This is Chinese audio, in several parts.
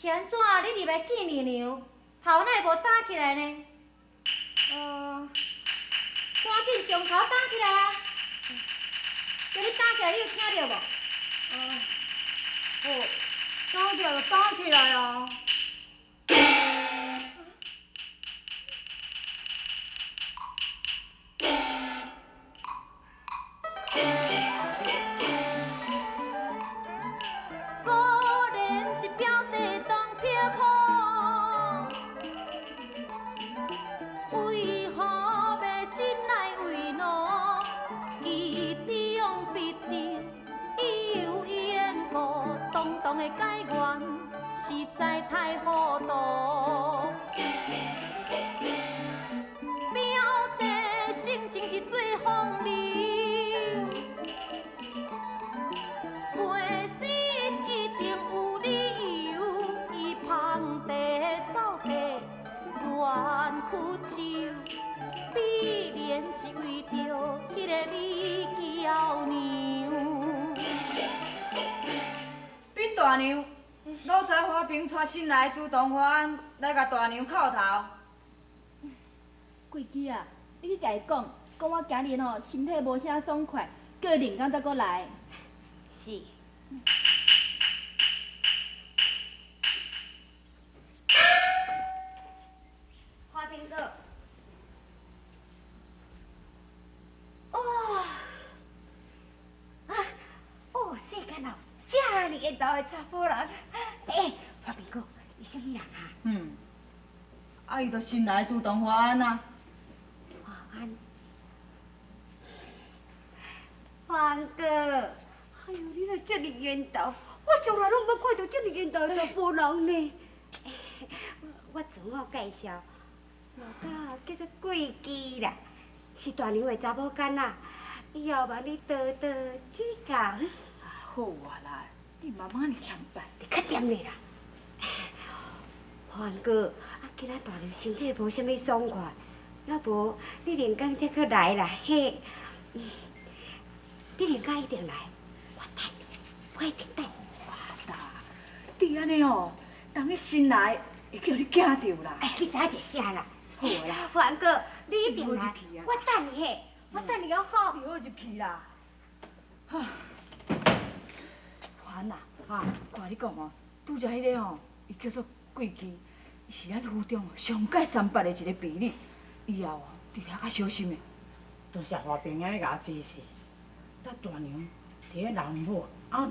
是安怎？你入来见娘娘，头哪会无打起来呢？赶紧将头打起来啊！叫你打起来，你有听到无？好，打起来就打起来啊！实在太糊涂，表弟性情是最风流，背身一定有理由，伊旁地扫地乱哭手，必然是为着迄个美娇娘。禀大娘。老宅花瓶带新来的主动法案来甲大娘叩头。贵姬啊，你去甲伊讲，我今日吼身体无啥爽快，叫伊另工再过来。是。花瓶哥。世间哦，这么缘投的查甫人，花瓶哥，伊什么人啊？伊就新来主动法案啊。华安，华哥，哎呦，你若这么缘投，我从来拢无看到这么缘投的查甫人呢。我自我介绍，我叫做桂姬啦，是大娘的查某囡仔，以后望你多多指教。好啊啦，你慢慢哩上班。你较点嘞啦。欢哥，今仔大娘身体无啥物爽快，要无你连工再搁来啦？嘿，你连工一定来，我等你，我一定等。哇啦，你安尼哦，当个新来会叫你惊着啦。你知影一声啦。好啦，欢哥，你一定来，我等你嘿，我等你哦好。你好入去啦。环啊，看你讲哦，拄则迄个哦，伊叫做桂姬，伊是咱府中上界三八的一个婢女，以后哦，伫遐较小心的。多谢花瓶安尼甲我指示，咱大娘伫咧人某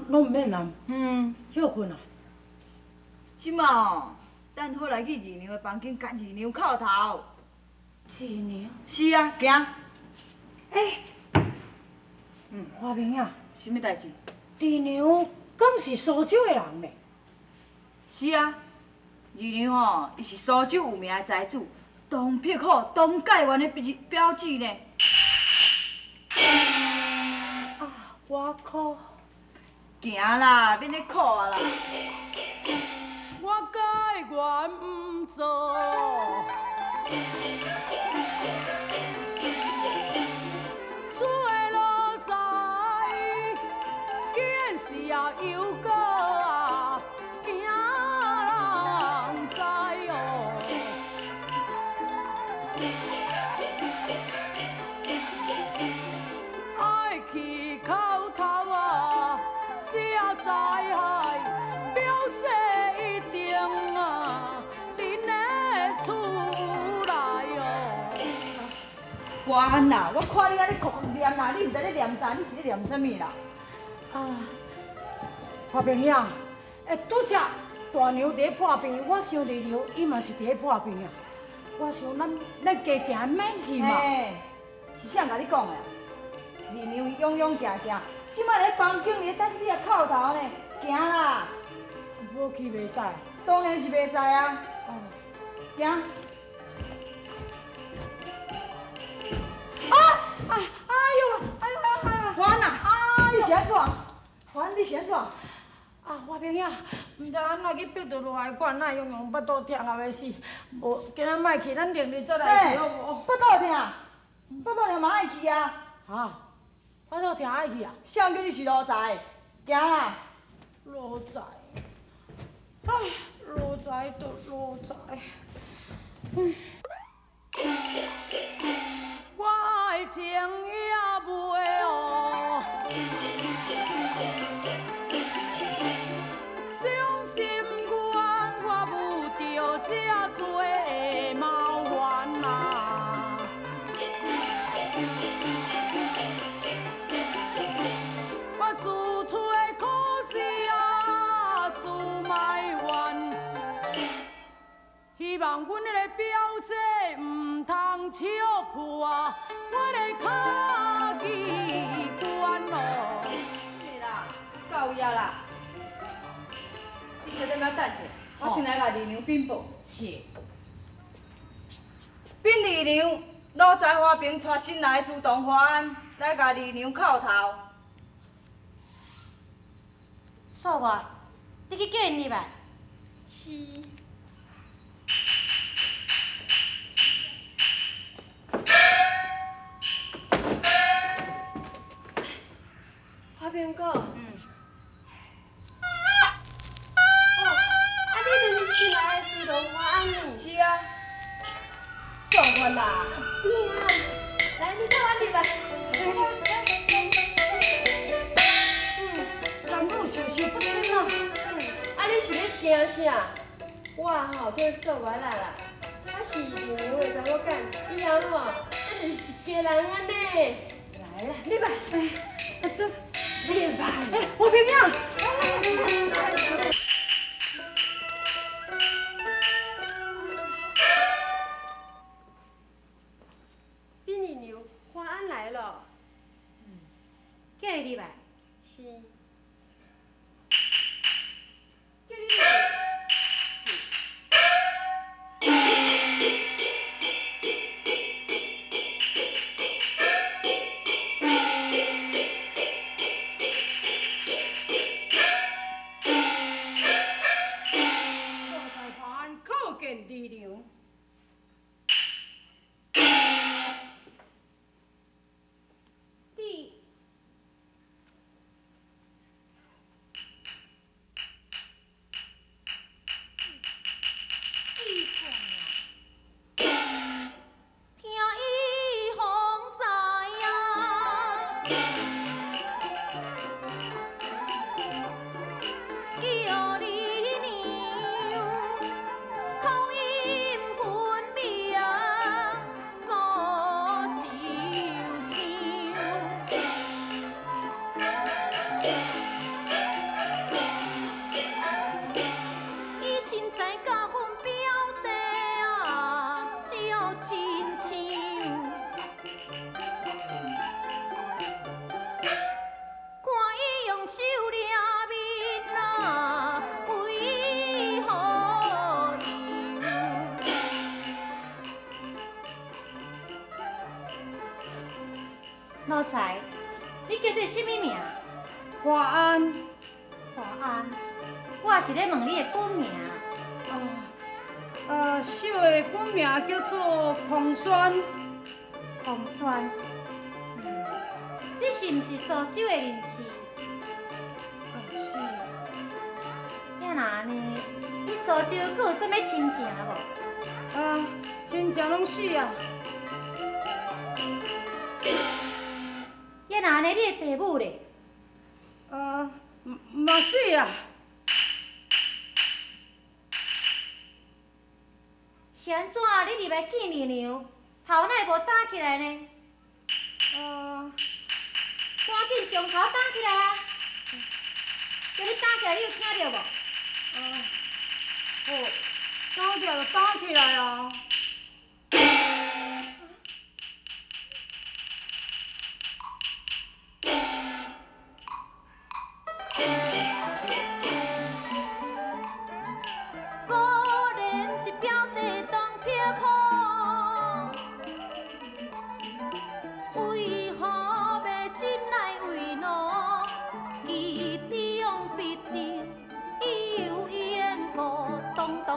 拢毋免人休困啊。即马哦，等好来去二娘的房间，甲二娘叩头。二娘？是啊，行。花瓶啊，什么代志？二娘敢是苏州的人呢？是啊，二娘吼，伊是苏州有名的财主，东碧虎、东解元的标志呢。我靠！行啦，免咧哭啊啦。我改愿毋做，做老财，既然是要有果啊，惊人知哦。爱去口头啊，才知海，表姐一定啊，恁的厝来哦。关啦，我看你安尼哭念啦，你毋知咧念啥，你是咧念啥物啦？花瓶呀，拄则大娘伫咧破病，我想二娘伊嘛是伫咧破病啊。我想咱加行免去嘛。是谁甲你讲的？二娘勇勇行行，即摆咧房间里等你来叩头呢，行啦。无去袂使。当然是袂使啊。行。环啊！你是安怎？环你是安怎？花瓶呀，毋知咱若去逼倒落来，管哪用巴肚疼啊要死。无，今仔莫去，咱另日再来去好无？巴肚疼，巴肚疼嘛爱去啊。巴肚疼爱去啊？谁叫你是奴才？行啦。奴才，奴来就落在。我的情也袂哦，伤心愿我遇到这多的麻烦啊！我自推苦字啊，自埋怨。希望阮迄个表姐唔通笑破我的卡机关哦。是啦，到夜啦。你小点仔等者，我先来甲二娘禀报。是。禀二娘，老在花边带新来的自动花案来甲二娘叩头。素月，你去叫因入来。是。花边哥。哦，你就是新来的自动花案呢？是啊。送我啦。来，你跟我入来。男女授受不亲啊！啊，你是咧惊啥？我吼叫素月啦，我是另外一个查某囝，以后吼，咱就是一家人安尼。来啦，入来。你吧，我朋友。冰泥牛，花安来了。叫伊入来。是。叫你入来。老财，你叫做什么名？华安。华安。我是咧问你的本名。小的本名叫做黄轩。黄轩。你是毋是苏州的人士？是。呀那安尼，你苏州佫有啥物亲情无？亲情拢死啊。呀那安尼，你的爸母咧？嘛死啊。是安怎？你入来见二娘，头哪会无打起来呢？赶紧从头打起来啊！叫你打起来，你有听到无？好，打起来就打起来啊。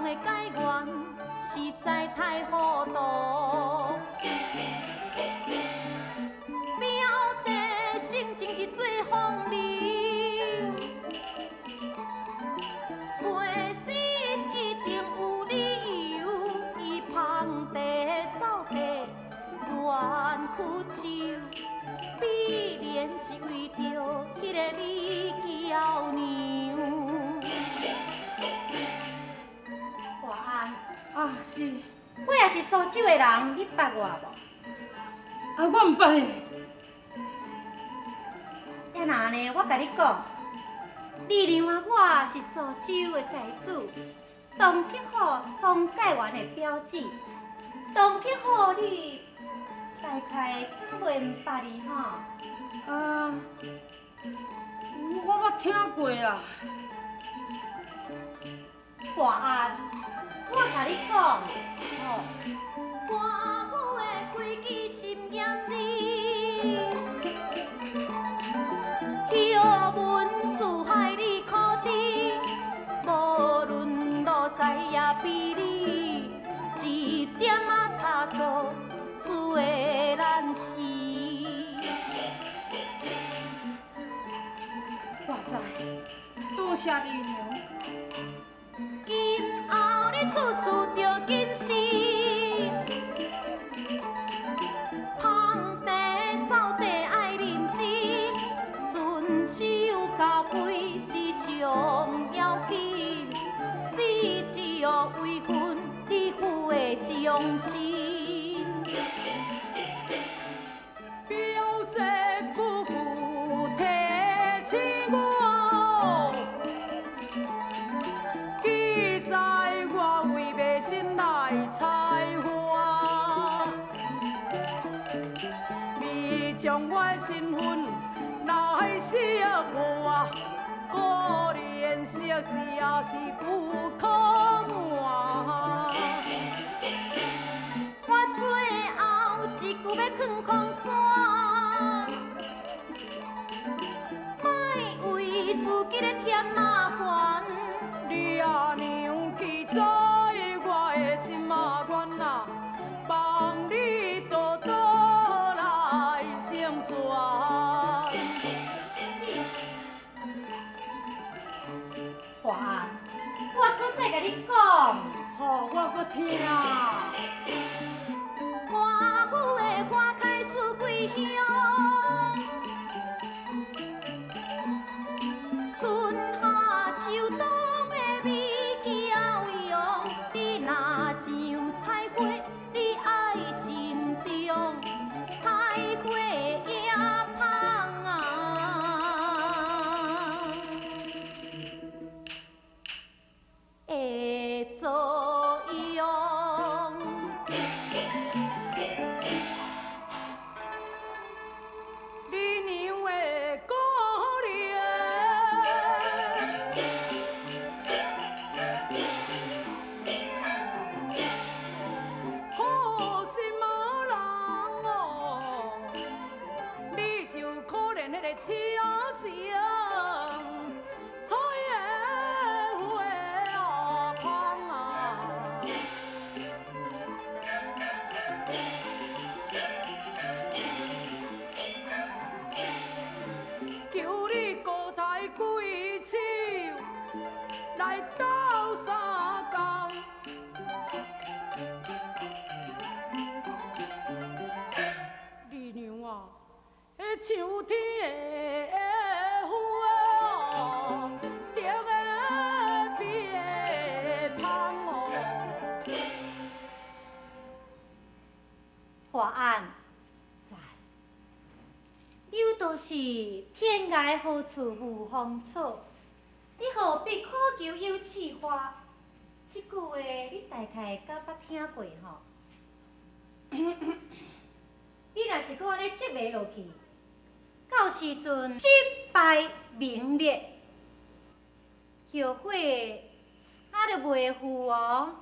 解怨实在太糊涂，表弟性情是最风流，背身一定有。是。我也是苏州的人，你捌我无？啊，我毋捌。也那呢，我甲你讲，二娘啊，我是苏州的财主，唐吉好唐解元的表姊，唐吉好你大概敢袂毋捌哩吼？啊，我捌听过啦。华安，我甲你讲，哦，官府的规矩甚严厉，晓文四海你可知？无论路财也比你，一点仔差错，做的咱是。我知，多谢二娘。今后你处处着谨慎，捧茶扫地爱认真，遵守教规是上要紧，死只有为分你父的忠心。表姐久久提醒我，记在我为百姓来采花，未将我的身份来识我，果然识字也是不可换。我最后一句要囥空山，莫为自己咧添麻烦。你阿娘记在我的心嘛愿啊，望你多多来成全。华，我搁再甲你讲，好，我搁听。官府的花开四归乡，春夏秋冬的美娇容，你若想采花，你爱心中，采花也芳啊。会作用。你娘的鼓励，好心人哦，你就可怜那个亲情。采的花啊芳啊，求你高抬贵手来斗相共。二娘啊，迄秋天的花，着的比的芳哦。华安，有道是天涯何处无芳草，你何必苦求有刺花？这句话你大概敢捌听过吼？你若是搁安尼接袂落去，到时阵身败名裂，后悔啊，就袂负哦。